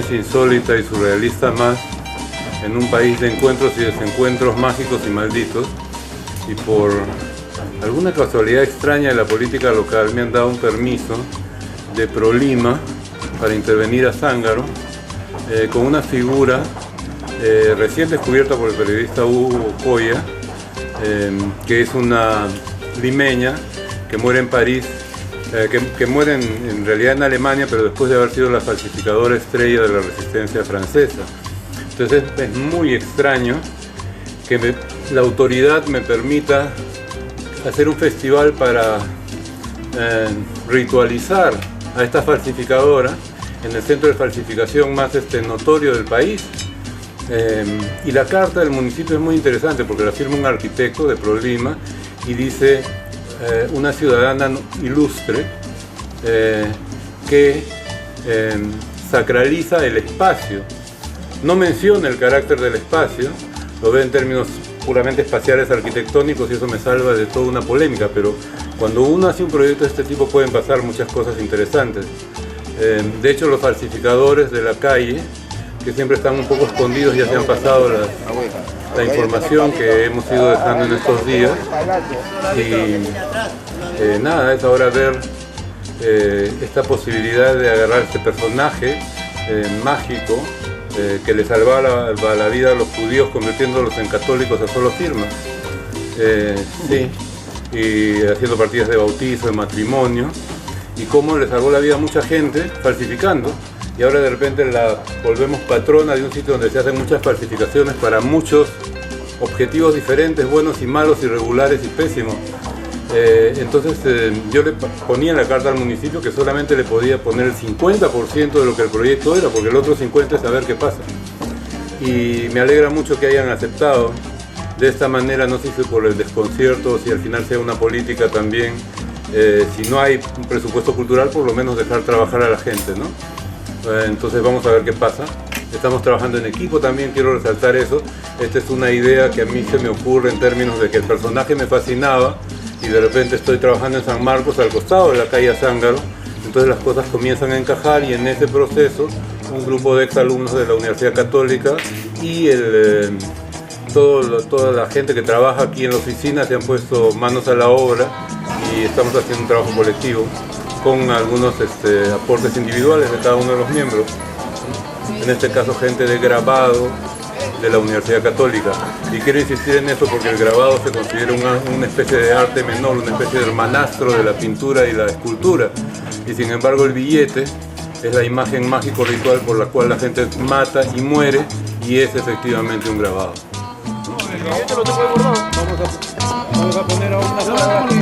menos insólita y surrealista más, en un país de encuentros y desencuentros mágicos y malditos, y por alguna casualidad extraña de la política local me han dado un permiso de Prolima para intervenir a Zángaro con una figura recién descubierta por el periodista Hugo Coya, que es una limeña que muere en París, que muere en realidad en Alemania, pero después de haber sido la falsificadora estrella de la resistencia francesa. Entonces es muy extraño que la autoridad me permita hacer un festival para ritualizar a esta falsificadora en el centro de falsificación más notorio del país. Y la carta del municipio es muy interesante porque la firma un arquitecto de Prolima y dice una ciudadana ilustre que sacraliza el espacio. No menciona el carácter del espacio, lo ve en términos puramente espaciales arquitectónicos y eso me salva de toda una polémica, pero cuando uno hace un proyecto de este tipo pueden pasar muchas cosas interesantes. De hecho, los falsificadores de la calle, que siempre están un poco escondidos, ya se han pasado la información que hemos ido dejando en estos días. Y nada, es ahora ver esta posibilidad de agarrar este personaje mágico que le salvaba la vida a los judíos convirtiéndolos en católicos a solo firma. Sí, y haciendo partidas de bautizo, de matrimonio, y cómo le salvó la vida a mucha gente falsificando. Y ahora de repente la volvemos patrona de un sitio donde se hacen muchas falsificaciones para muchos objetivos diferentes, buenos y malos, irregulares y pésimos. Entonces yo le ponía en la carta al municipio que solamente le podía poner el 50% de lo que el proyecto era, porque el otro 50% es saber qué pasa. Y me alegra mucho que hayan aceptado. De esta manera, no sé si por el desconcierto, si al final sea una política también, si no hay un presupuesto cultural, por lo menos dejar trabajar a la gente, ¿no? Entonces vamos a ver qué pasa. Estamos trabajando en equipo también, quiero resaltar eso. Esta es una idea que a mí se me ocurre en términos de que el personaje me fascinaba y de repente estoy trabajando en San Marcos, al costado de la calle Zángaro. Entonces las cosas comienzan a encajar y en ese proceso un grupo de exalumnos de la Universidad Católica y toda la gente que trabaja aquí en la oficina se han puesto manos a la obra y estamos haciendo un trabajo colectivo con algunos aportes individuales de cada uno de los miembros. En este caso gente de grabado de la Universidad Católica. Y quiero insistir en eso porque el grabado se considera una especie de arte menor, una especie de hermanastro de la pintura y la escultura. Y sin embargo el billete es la imagen mágico ritual por la cual la gente mata y muere y es efectivamente un grabado. El billete lo tengo ahí guardado. Vamos a poner a una sola aquí.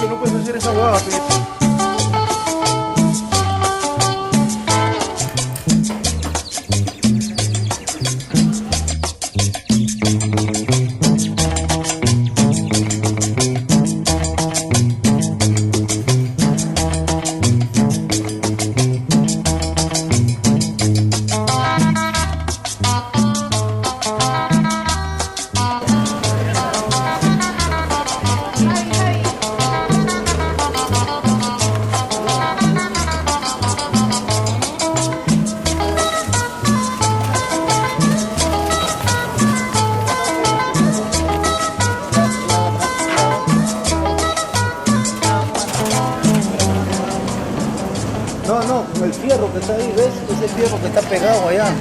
No puedes hacer esa huevada. No, con el fierro que está ahí, ¿ves? Ese fierro que está pegado allá.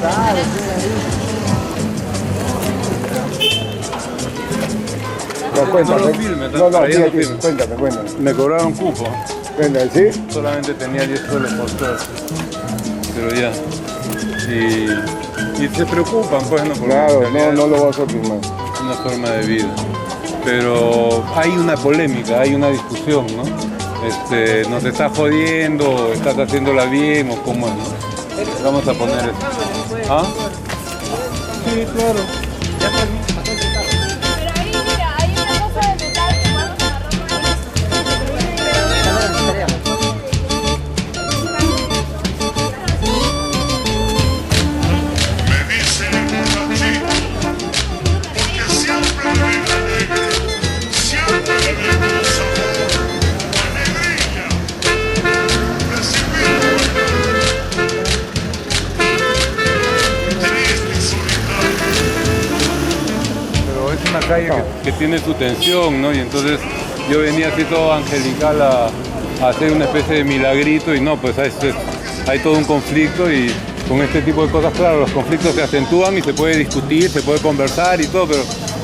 Claro, No, cuéntame. No lo filme, Cuéntame. Me cobraron cupo. Cuéntame, ¿sí? Solamente tenía 10 soles por clase. Pero ya. Y se preocupan, pues, ¿no? Porque Claro, en realidad no lo vas a filmar. es una forma de vida. Pero hay una polémica, hay una discusión, ¿no? ¿nos estás jodiendo? ¿Estás haciéndola bien o cómo es? Vamos a poner esto. ¿Ah? Sí, claro. Pero ahí, mira, hay una cosa de metal que vamos a agarrar Me dicen borrachito, porque siempre me ven alegre, siempre me ven con sabor, alegría, recibir triste y solitario. Pero es una calle que tiene su tensión, ¿no? Y entonces yo venía así todo angelical a hacer una especie de milagrito y no, pues hay todo un conflicto y con este tipo de cosas, claro, los conflictos se acentúan y se puede discutir, se puede conversar y todo, pero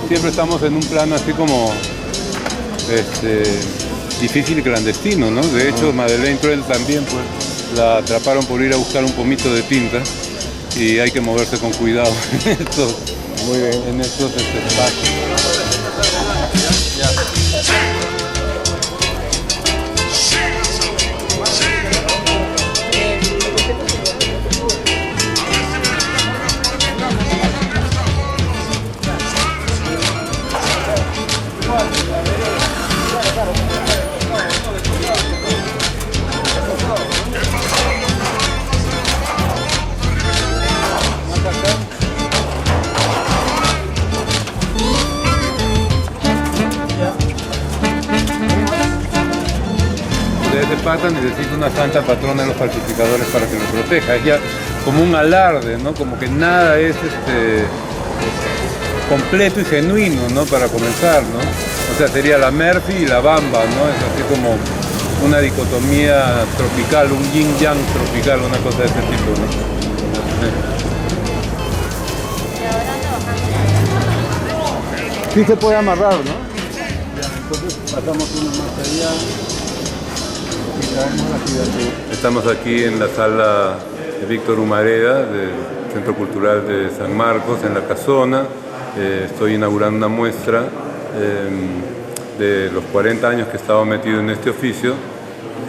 siempre estamos en un plano así como difícil y clandestino, ¿no? De hecho, Madeleine Truel también, pues, la atraparon por ir a buscar un pomito de tinta y hay que moverse con cuidado Muy bien. en estos espacios. Ese pata necesita una santa patrona de los falsificadores para que lo proteja. Es ya como un alarde, ¿no? Como que nada es completo y genuino, ¿no? Para comenzar, ¿no? O sea, sería la Murphy y la Bamba, ¿no? Es así como una dicotomía tropical, un yin-yang tropical, una cosa de ese tipo, ¿no? Sí se puede amarrar, ¿no? Entonces pasamos uno más allá. Estamos aquí en la sala de Víctor Humareda del Centro Cultural de San Marcos, en La Casona. Estoy inaugurando una muestra de los 40 años que he estado metido en este oficio,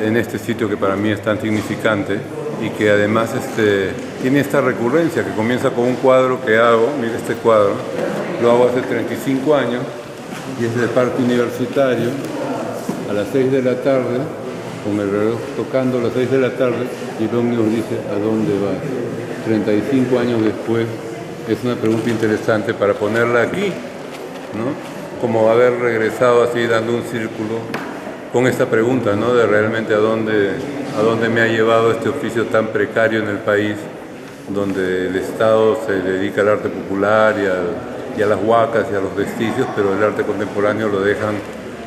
en este sitio que para mí es tan significante y que además tiene esta recurrencia que comienza con un cuadro que hago. Mira este cuadro, lo hago hace 35 años y es del Parque Universitario a las 6 de la tarde, con el reloj tocando a las 6 de la tarde, y el ómnibus dice ¿a dónde vas? 35 años después. Es una pregunta interesante para ponerla aquí, ¿no? Como haber regresado así dando un círculo con esta pregunta, ¿no? De realmente a dónde me ha llevado este oficio tan precario en el país, donde el Estado se dedica al arte popular y a las huacas y a los vestigios, pero el arte contemporáneo lo dejan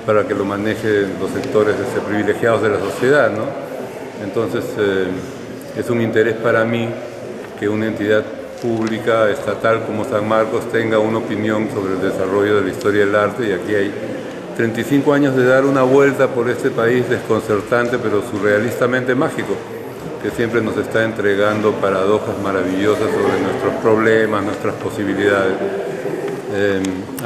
para que lo manejen los sectores privilegiados de la sociedad, ¿no? Entonces es un interés para mí que una entidad pública, estatal como San Marcos tenga una opinión sobre el desarrollo de la historia del arte, y aquí hay 35 años de dar una vuelta por este país desconcertante pero surrealistamente mágico, que siempre nos está entregando paradojas maravillosas sobre nuestros problemas, nuestras posibilidades.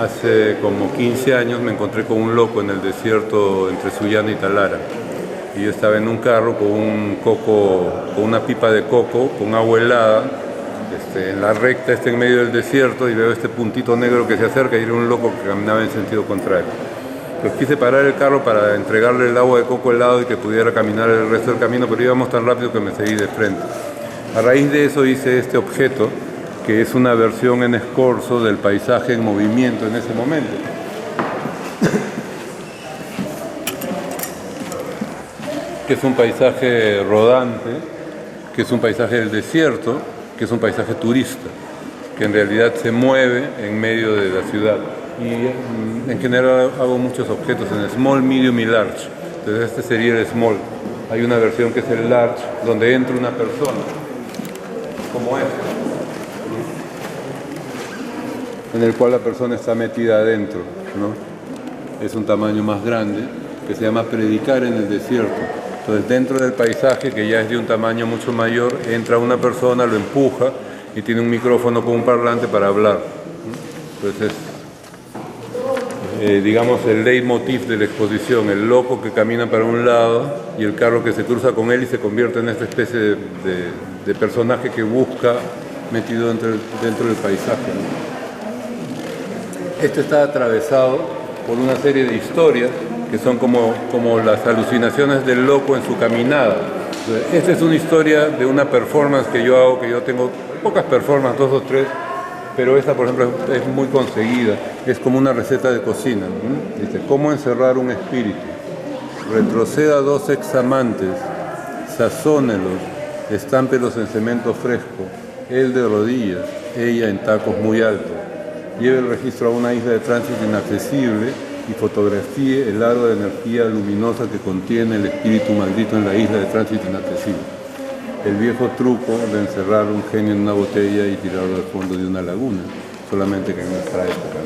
Hace como 15 años me encontré con un loco en el desierto entre Sullana y Talara, y yo estaba en un carro con una pipa de coco, con agua helada, en la recta en medio del desierto, y veo este puntito negro que se acerca y era un loco que caminaba en sentido contrario. Pues quise parar el carro para entregarle el agua de coco helado y que pudiera caminar el resto del camino, pero íbamos tan rápido que me seguí de frente. A raíz de eso hice este objeto, que es una versión en escorzo del paisaje en movimiento en ese momento. Que es un paisaje rodante, que es un paisaje del desierto, que es un paisaje turista, que en realidad se mueve en medio de la ciudad. Y en general hago muchos objetos en small, medium y large. Entonces este sería el small. Hay una versión que es el large, donde entra una persona, como esta, en el cual la persona está metida adentro, ¿no? Es un tamaño más grande, que se llama Predicar en el desierto. Entonces dentro del paisaje, que ya es de un tamaño mucho mayor, entra una persona, lo empuja y tiene un micrófono con un parlante para hablar. Entonces es digamos, el leitmotiv de la exposición, el loco que camina para un lado y el carro que se cruza con él y se convierte en esta especie de personaje que busca metido dentro del paisaje, ¿no? Esto está atravesado por una serie de historias que son como las alucinaciones del loco en su caminada. Esta es una historia de una performance que yo hago, que yo tengo pocas performances, 2 o 3, pero esta, por ejemplo, es muy conseguida. Es como una receta de cocina, ¿no? Dice, ¿cómo encerrar un espíritu? Retroceda 2 examantes, sazónelos, estámpelos en cemento fresco, él de rodillas, ella en tacos muy altos. Lleve el registro a una isla de tránsito inaccesible y fotografíe el aro de energía luminosa que contiene el espíritu maldito en la isla de tránsito inaccesible. El viejo truco de encerrar un genio en una botella y tirarlo al fondo de una laguna, solamente que en nuestra época,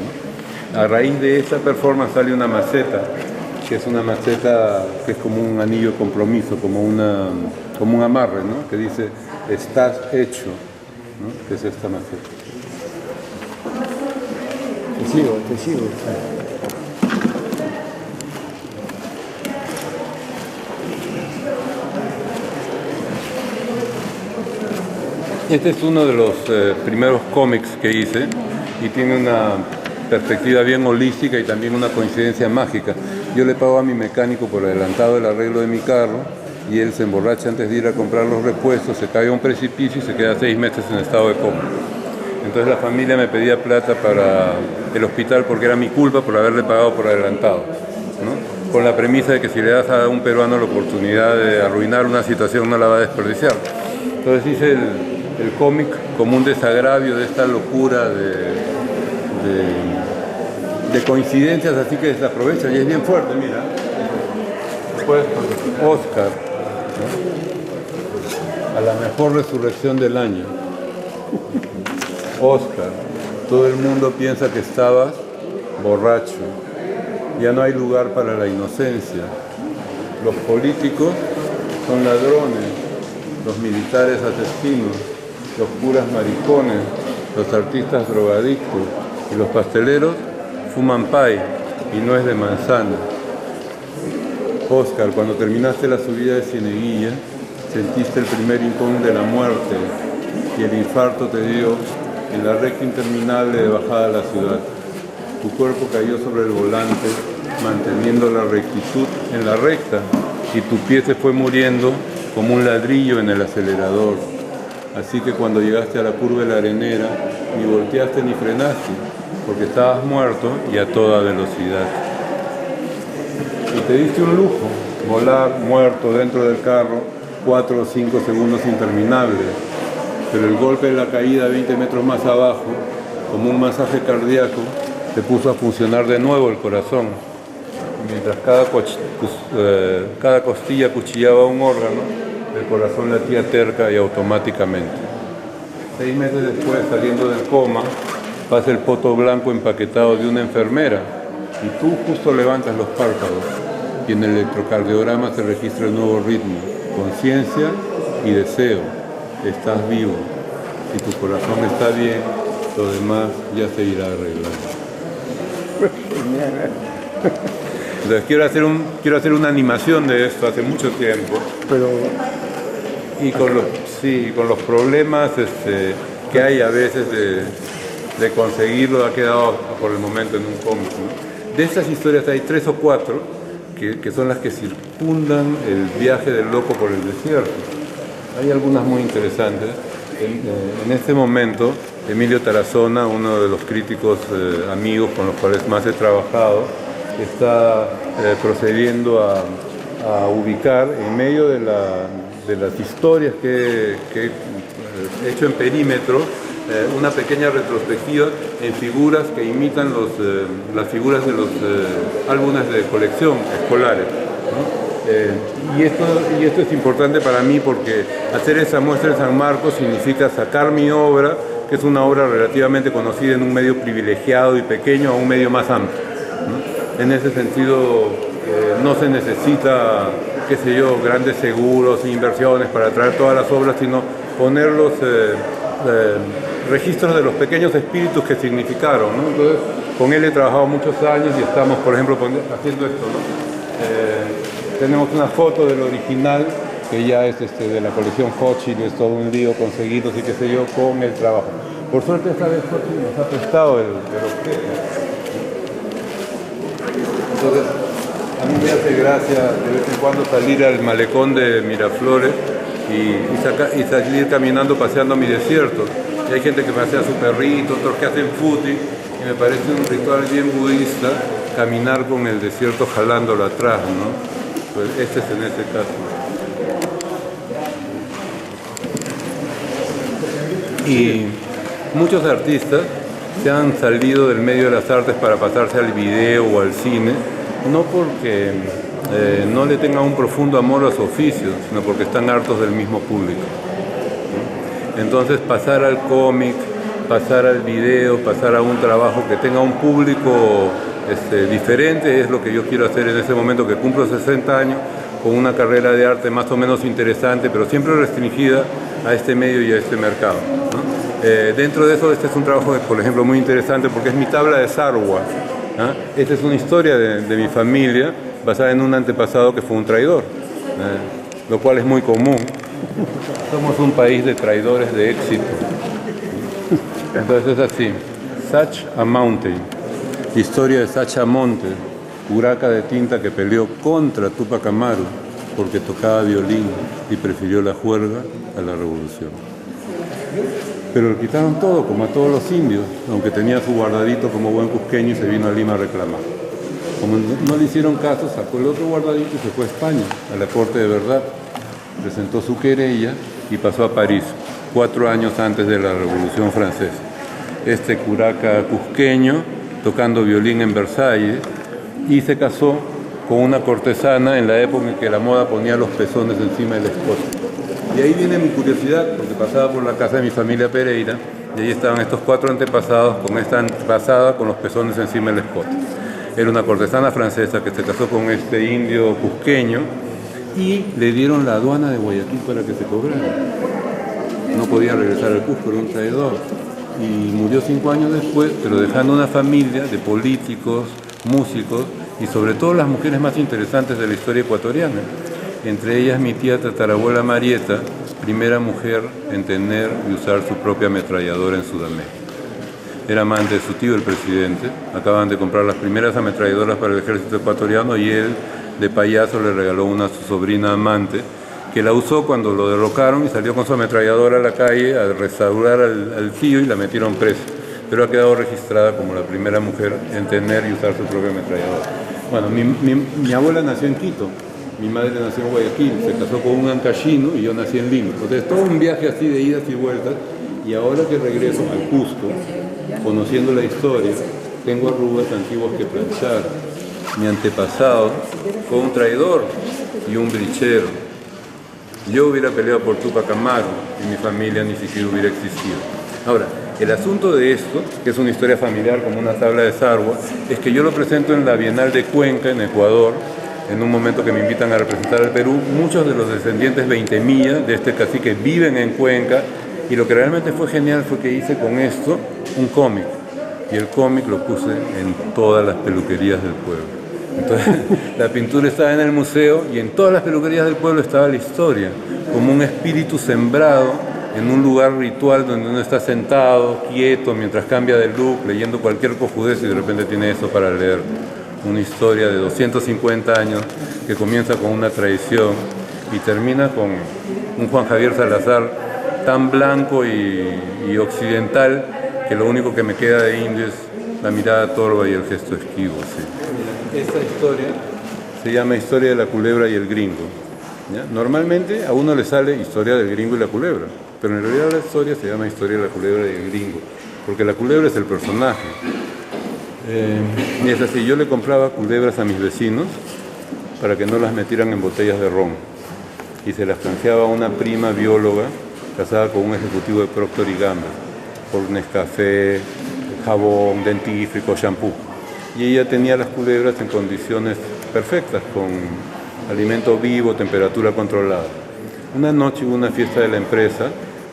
¿no? A raíz de esta performance sale una maceta, que es una maceta que es como un anillo de compromiso, como un amarre, ¿no? Que dice, estás hecho, ¿no? Que es esta maceta. Te sigo. Este es uno de los primeros cómics que hice y tiene una perspectiva bien holística y también una coincidencia mágica. Yo le pago a mi mecánico por adelantado el arreglo de mi carro y él se emborracha antes de ir a comprar los repuestos, se cae a un precipicio y se queda 6 meses en estado de coma. Entonces la familia me pedía plata para el hospital porque era mi culpa por haberle pagado por adelantado, ¿no? Con la premisa de que si le das a un peruano la oportunidad de arruinar una situación no la va a desperdiciar. Entonces hice el cómic como un desagravio de esta locura de coincidencias, así que se aprovecha y es bien fuerte, mira. Después, Oscar, ¿no? A la mejor resurrección del año. Oscar, todo el mundo piensa que estabas borracho. Ya no hay lugar para la inocencia. Los políticos son ladrones, los militares asesinos, los curas maricones, los artistas drogadictos y los pasteleros fuman pay y no es de manzana. Oscar, cuando terminaste la subida de Cieneguilla, sentiste el primer hincón de la muerte y el infarto te dio en la recta interminable de bajada a la ciudad. Tu cuerpo cayó sobre el volante, manteniendo la rectitud en la recta, y tu pie se fue muriendo como un ladrillo en el acelerador. Así que cuando llegaste a la curva de la Arenera, ni volteaste ni frenaste, porque estabas muerto y a toda velocidad. Y te diste un lujo, volar muerto dentro del carro 4 o 5 segundos interminables. Pero el golpe de la caída 20 metros más abajo, como un masaje cardíaco, te puso a funcionar de nuevo el corazón. Mientras cada costilla cuchillaba un órgano, el corazón latía terca y automáticamente. 6 meses después, saliendo del coma, pasa el poto blanco empaquetado de una enfermera y tú justo levantas los párpados y en el electrocardiograma se registra el nuevo ritmo, conciencia y deseo. Estás vivo. Si tu corazón está bien, lo demás ya se irá arreglando. Entonces quiero hacer una animación de esto hace mucho tiempo. Y con los problemas que hay a veces de conseguirlo, ha quedado por el momento en un cómic, ¿no? De estas historias hay 3 o 4 que son las que circundan el viaje del loco por el desierto. Hay algunas muy interesantes. En este momento, Emilio Tarazona, uno de los críticos amigos con los cuales más he trabajado, está procediendo a ubicar en medio de las historias que he hecho en Perímetro, una pequeña retrospectiva en figuras que imitan las figuras de los álbumes de colección escolares, ¿no? Y esto es importante para mí porque hacer esa muestra en San Marcos significa sacar mi obra, que es una obra relativamente conocida en un medio privilegiado y pequeño, a un medio más amplio, ¿no? En ese sentido, no se necesita, qué sé yo, grandes seguros e inversiones para traer todas las obras, sino poner los registros de los pequeños espíritus que significaron, ¿no? Entonces, con él he trabajado muchos años y estamos, por ejemplo, haciendo esto, ¿no? Tenemos una foto del original que ya es de la colección Hochschild, es todo un lío conseguido, y qué sé yo, con el trabajo. Por suerte esta vez Hochschild nos ha prestado el objeto. Entonces, a mí me hace gracia de vez en cuando salir al malecón de Miraflores y salir caminando, paseando mi desierto. Y hay gente que pasea su perrito, otros que hacen footing, y me parece un ritual bien budista caminar con el desierto jalándolo atrás, ¿no? Pues este es en ese caso. Y muchos artistas se han salido del medio de las artes para pasarse al video o al cine, no porque no le tengan un profundo amor a su oficio, sino porque están hartos del mismo público. Entonces pasar al cómic, pasar al video, pasar a un trabajo que tenga un público diferente es lo que yo quiero hacer en ese momento que cumplo 60 años, con una carrera de arte más o menos interesante, pero siempre restringida a este medio y a este mercado, ¿no? Dentro de eso, este es un trabajo, por ejemplo, muy interesante porque es mi tabla de Sarwa, ¿no? Esta es una historia de mi familia basada en un antepasado que fue un traidor, lo cual es muy común. Somos un país de traidores de éxito. Entonces es así, Sacha Mountain, historia de Sacha Monte, curaca de tinta que peleó contra Tupac Amaru porque tocaba violín y prefirió la juerga a la revolución. Pero le quitaron todo, como a todos los indios, aunque tenía su guardadito como buen cusqueño y se vino a Lima a reclamar. Como no le hicieron caso, sacó el otro guardadito y se fue a España, a la corte de verdad. Presentó su querella y pasó a París, 4 años antes de la Revolución Francesa. Este curaca cusqueño tocando violín en Versalles y se casó con una cortesana en la época en que la moda ponía los pezones encima del escote. Y ahí viene mi curiosidad, porque pasaba por la casa de mi familia Pereira y ahí estaban estos 4 antepasados con esta antepasada con los pezones encima del escote. Era una cortesana francesa que se casó con este indio cusqueño y le dieron la aduana de Guayaquil para que se cobrara. No podía regresar al Cusco, era un traidor. Y murió 5 años después, pero dejando una familia de políticos, músicos y sobre todo las mujeres más interesantes de la historia ecuatoriana. Entre ellas mi tía tatarabuela Marieta, primera mujer en tener y usar su propia ametralladora en Sudamérica. Era amante de su tío, el presidente. Acaban de comprar las primeras ametralladoras para el ejército ecuatoriano y él, de payaso, le regaló una a su sobrina amante, que la usó cuando lo derrocaron y salió con su ametralladora a la calle a restaurar al tío y la metieron presa. Pero ha quedado registrada como la primera mujer en tener y usar su propia ametralladora. Bueno, mi abuela nació en Quito. Mi madre nació en Guayaquil, se casó con un ancashino y yo nací en Lima. Entonces, todo un viaje así de idas y vueltas. Y ahora que regreso al Cusco, conociendo la historia, tengo arrugas antiguas que planchar. Mi antepasado fue un traidor y un brichero. Yo hubiera peleado por Tupac Amaru y mi familia ni siquiera hubiera existido. Ahora, el asunto de esto, que es una historia familiar como una tabla de Sarwa, es que yo lo presento en la Bienal de Cuenca, en Ecuador, en un momento que me invitan a representar al Perú. Muchos de los descendientes 20 millas de este cacique viven en Cuenca y lo que realmente fue genial fue que hice con esto un cómic y el cómic lo puse en todas las peluquerías del pueblo. Entonces la pintura estaba en el museo y en todas las peluquerías del pueblo estaba la historia, como un espíritu sembrado en un lugar ritual donde uno está sentado, quieto, mientras cambia de look, leyendo cualquier cojudez y de repente tiene eso para leer. Una historia de 250 años que comienza con una traición y termina con un Juan Javier Salazar tan blanco y occidental que lo único que me queda de indio es la mirada torva y el gesto esquivo. Sí. Esta historia se llama Historia de la culebra y el gringo. ¿Ya? Normalmente a uno le sale Historia del gringo y la culebra, pero en realidad la historia se llama Historia de la culebra y el gringo, porque la culebra es el personaje. Y es así, yo le compraba culebras a mis vecinos para que no las metieran en botellas de ron y se las canjeaba a una prima bióloga casada con un ejecutivo de Procter & Gamble por Nescafé, jabón, dentífrico, shampoo, y ella tenía las culebras en condiciones perfectas, con alimento vivo, temperatura controlada. Una noche hubo una fiesta de la empresa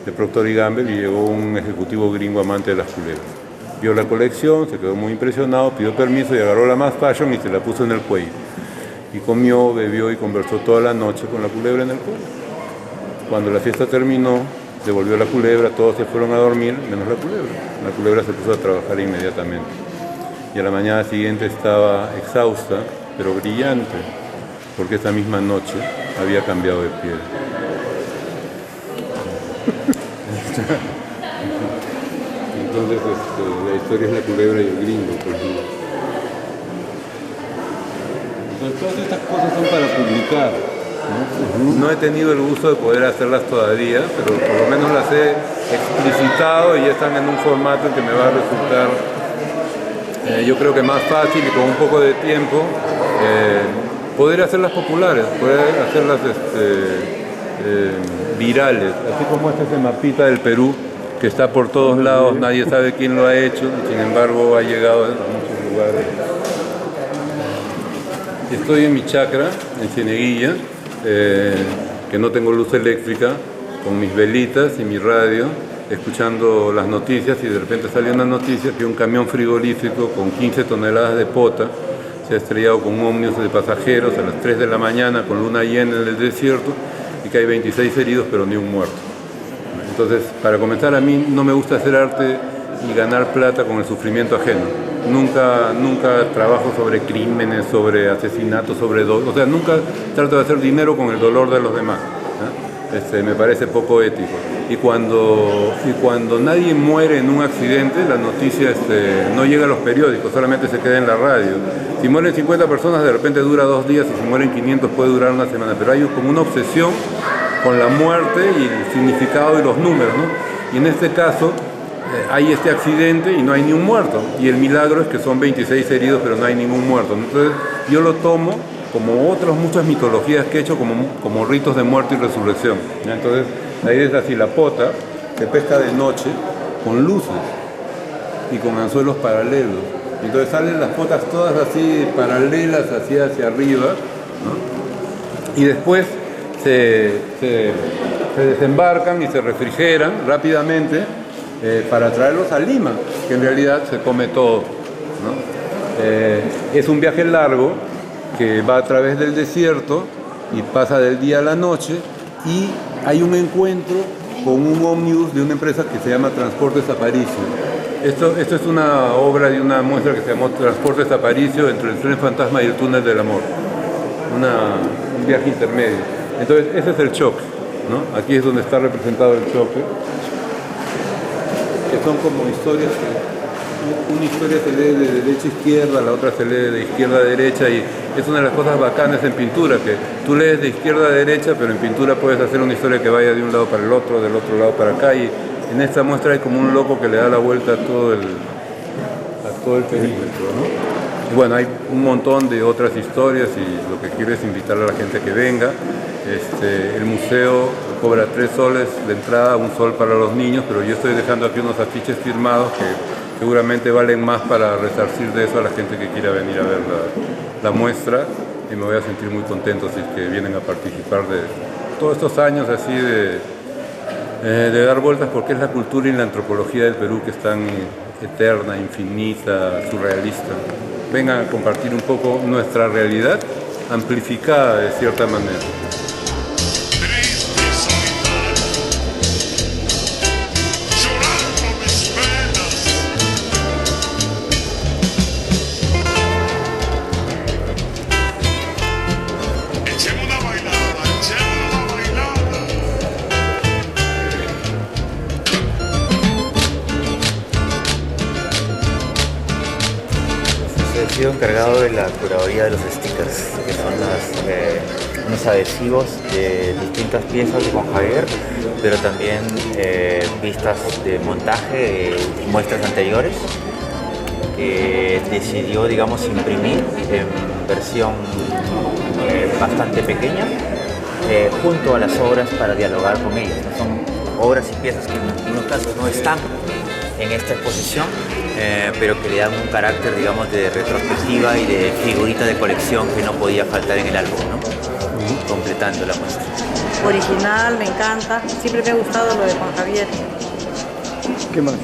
de Procter & Gamble y llegó un ejecutivo gringo amante de las culebras. Vio la colección, se quedó muy impresionado, pidió permiso y agarró la más fashion y se la puso en el cuello. Y comió, bebió y conversó toda la noche con la culebra en el cuello. Cuando la fiesta terminó, devolvió la culebra, todos se fueron a dormir, menos la culebra. La culebra se puso a trabajar inmediatamente. Y a la mañana siguiente estaba exhausta, pero brillante, porque esa misma noche había cambiado de piel. Entonces la historia es la culebra y el gringo, por ejemplo. Entonces todas estas cosas son para publicar, ¿no? No he tenido el gusto de poder hacerlas todavía, pero por lo menos las he explicitado y ya están en un formato en que me va a resultar, yo creo que más fácil y con un poco de tiempo, poder hacerlas populares, poder hacerlas virales, así como ese mapita del Perú que está por todos lados, nadie sabe quién lo ha hecho, sin embargo ha llegado a muchos lugares. Estoy en mi chacra, en Cieneguilla, que no tengo luz eléctrica, con mis velitas y mi radio, escuchando las noticias, y de repente sale una noticia que un camión frigorífico con 15 toneladas de pota se ha estrellado con un ómnibus de pasajeros a las 3 de la mañana con luna llena en el desierto, y que hay 26 heridos pero ni un muerto. Entonces, para comenzar, a mí no me gusta hacer arte y ganar plata con el sufrimiento ajeno. Nunca trabajo sobre crímenes, sobre asesinatos, o sea, nunca trato de hacer dinero con el dolor de los demás, ¿no? Me parece poco ético. Y cuando nadie muere en un accidente, la noticia no llega a los periódicos, solamente se queda en la radio. Si mueren 50 personas, de repente dura 2 días, y si mueren 500 puede durar una semana. Pero hay como una obsesión con la muerte y el significado y los números, ¿no? Y en este caso hay este accidente y no hay ni un muerto. Y el milagro es que son 26 heridos, pero no hay ningún muerto. Entonces yo lo tomo como otras muchas mitologías que he hecho como ritos de muerte y resurrección, ¿ya? Entonces ahí es así, la pota se pesca de noche con luces y con anzuelos paralelos. Entonces salen las potas todas así paralelas hacia arriba, ¿no? Y después se desembarcan y se refrigeran rápidamente para traerlos a Lima, que en realidad se come todo, ¿no? Es un viaje largo que va a través del desierto y pasa del día a la noche, y hay un encuentro con un ómnibus de una empresa que se llama Transportes Aparicio. Esto es una obra de una muestra que se llamó Transportes Aparicio, entre el tren fantasma y el túnel del amor. Un viaje intermedio. Entonces ese es el choque, ¿no? Aquí es donde está representado el choque, que son como historias que una historia se lee de derecha a izquierda, la otra se lee de izquierda a derecha, y es una de las cosas bacanas en pintura, que tú lees de izquierda a derecha, pero en pintura puedes hacer una historia que vaya de un lado para el otro, del otro lado para acá, y en esta muestra hay como un loco que le da la vuelta a todo el perímetro, ¿no? Y bueno, hay un montón de otras historias, y lo que quiero es invitar a la gente a que venga. El museo cobra 3 soles de entrada, 1 sol para los niños, pero yo estoy dejando aquí unos afiches firmados que seguramente valen más para resarcir de eso a la gente que quiera venir a ver la muestra, y me voy a sentir muy contento si es que vienen a participar de todos estos años así de dar vueltas, porque es la cultura y la antropología del Perú que es tan eterna, infinita, surrealista. Vengan a compartir un poco nuestra realidad amplificada de cierta manera. Triste y solitario, llorando mis penas. Echemos una bailada, echemos una bailada. He sido encargado de la curaduría de los stickers, que son unos adhesivos de distintas piezas de Juan Javier, pero también pistas de montaje, muestras anteriores, que decidió, digamos, imprimir en versión bastante pequeña, junto a las obras para dialogar con ellas, ¿no? Son obras y piezas que en algunos casos no están en esta exposición, pero que le dan un carácter, digamos, de retrospectiva y de figurita de colección que no podía faltar en el álbum, ¿no? Completando la muestra. Original, me encanta. Siempre me ha gustado lo de Juan Javier. ¿Qué más?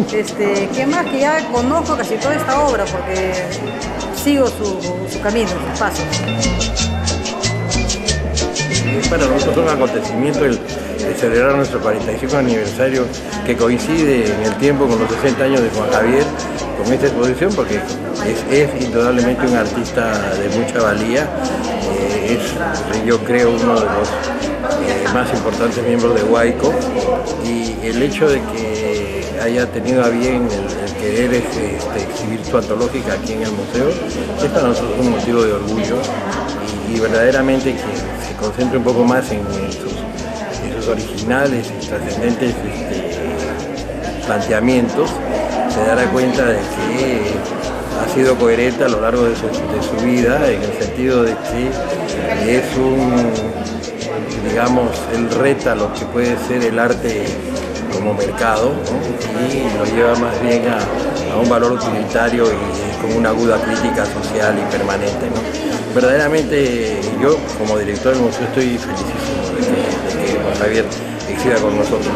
¿Qué más? Que ya conozco casi toda esta obra porque sigo su camino, sus pasos. Es para nosotros un acontecimiento el celebrar nuestro 45 aniversario que coincide en el tiempo con los 60 años de Juan Javier con esta exposición porque es indudablemente un artista de mucha valía, es yo creo uno de los más importantes miembros de Huayco y el hecho de que haya tenido a bien el querer exhibir su antológica aquí en el museo es para nosotros un motivo de orgullo y verdaderamente que se concentre un poco más en sus originales y trascendentes planteamientos, se dará cuenta de que ha sido coherente a lo largo de su vida en el sentido de que es digamos, él reta lo que puede ser el arte como mercado, ¿no? Y lo lleva más bien a un valor utilitario y con una aguda crítica social y permanente, ¿no? Verdaderamente yo como director del museo estoy felicísimo de que Juan Javier exhiba con nosotros.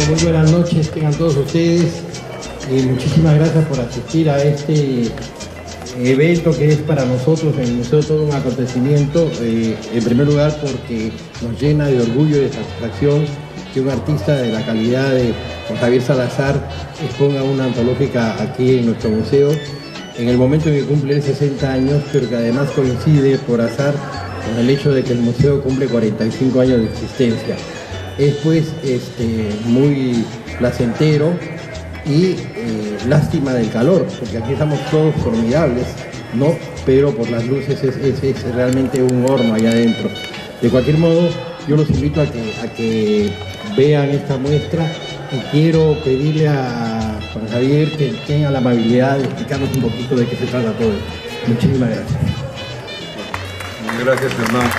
Muy buenas noches, tengan todos ustedes. Muchísimas gracias por asistir a este evento que es para nosotros en el museo todo un acontecimiento. En primer lugar porque nos llena de orgullo y de satisfacción que un artista de la calidad de Juan Javier Salazar exponga una antológica aquí en nuestro museo en el momento en que cumple 60 años, pero que además coincide por azar con el hecho de que el museo cumple 45 años de existencia. Es pues muy placentero y lástima del calor, porque aquí estamos todos formidables, ¿no? Pero por las luces es realmente un horno allá adentro. De cualquier modo, yo los invito a que vean esta muestra y quiero pedirle a Juan Javier que tenga la amabilidad de explicarnos un poquito de qué se trata todo esto. Muchísimas gracias. Gracias, Hernán.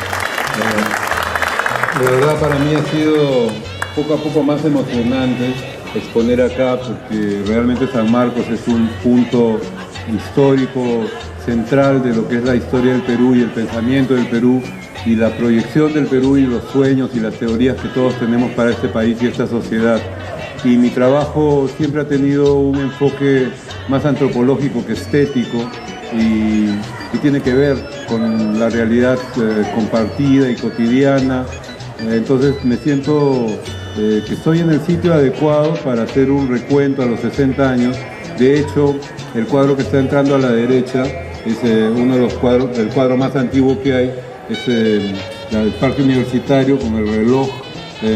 De verdad para mí ha sido poco a poco más emocionante exponer acá porque realmente San Marcos es un punto histórico central de lo que es la historia del Perú y el pensamiento del Perú y la proyección del Perú y los sueños y las teorías que todos tenemos para este país y esta sociedad. Y mi trabajo siempre ha tenido un enfoque más antropológico que estético y tiene que ver con la realidad compartida y cotidiana. Entonces me siento que estoy en el sitio adecuado para hacer un recuento a los 60 años. De hecho, el cuadro que está entrando a la derecha es uno de los cuadros, el cuadro más antiguo que hay, es el Parque Universitario con el reloj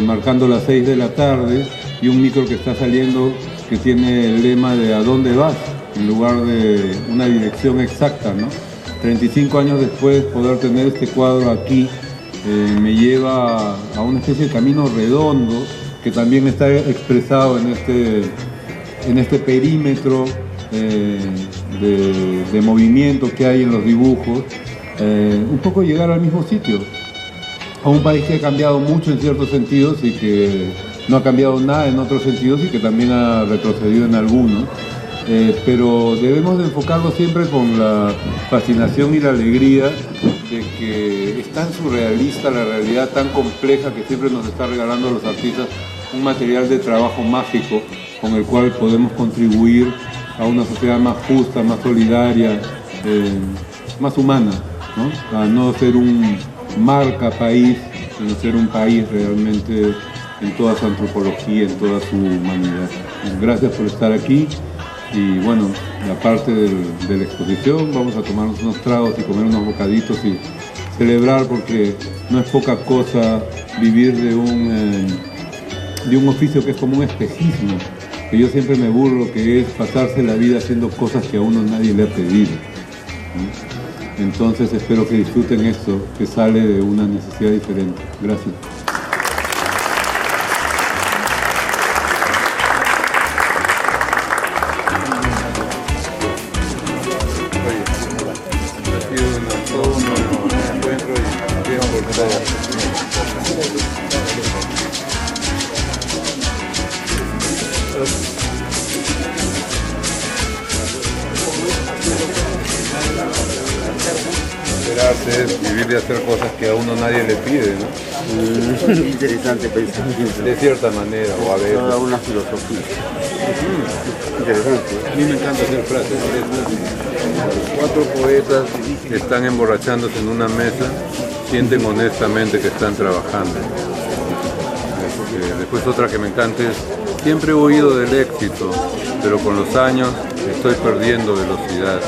marcando las 6 de la tarde y un micro que está saliendo que tiene el lema de ¿a dónde vas?, en lugar de una dirección exacta, ¿no? 35 años después poder tener este cuadro aquí me lleva a una especie de camino redondo que también está expresado en este perímetro de movimiento que hay en los dibujos, un poco llegar al mismo sitio, a un país que ha cambiado mucho en ciertos sentidos y que no ha cambiado nada en otros sentidos y que también ha retrocedido en algunos, pero debemos de enfocarlo siempre con la fascinación y la alegría de que es tan surrealista la realidad, tan compleja que siempre nos está regalando a los artistas un material de trabajo mágico con el cual podemos contribuir a una sociedad más justa, más solidaria, más humana, ¿no? A no ser un marca país, sino ser un país realmente en toda su antropología, en toda su humanidad. Gracias por estar aquí y bueno, la parte de la exposición, vamos a tomarnos unos tragos y comer unos bocaditos y celebrar, porque no es poca cosa vivir de un oficio que es como un espejismo, que yo siempre me burlo, que es pasarse la vida haciendo cosas que a uno nadie le ha pedido, ¿no? Entonces espero que disfruten esto, que sale de una necesidad diferente. Gracias. Es vivir de hacer cosas que a uno nadie le pide, ¿no? Interesante pensamiento. De cierta manera, o a veces. Toda una filosofía. Interesante. A mí me encanta hacer frases. 4 poetas que están emborrachándose en una mesa, sienten honestamente que están trabajando. Después otra que me encanta es: siempre he huido del éxito, pero con los años estoy perdiendo velocidad.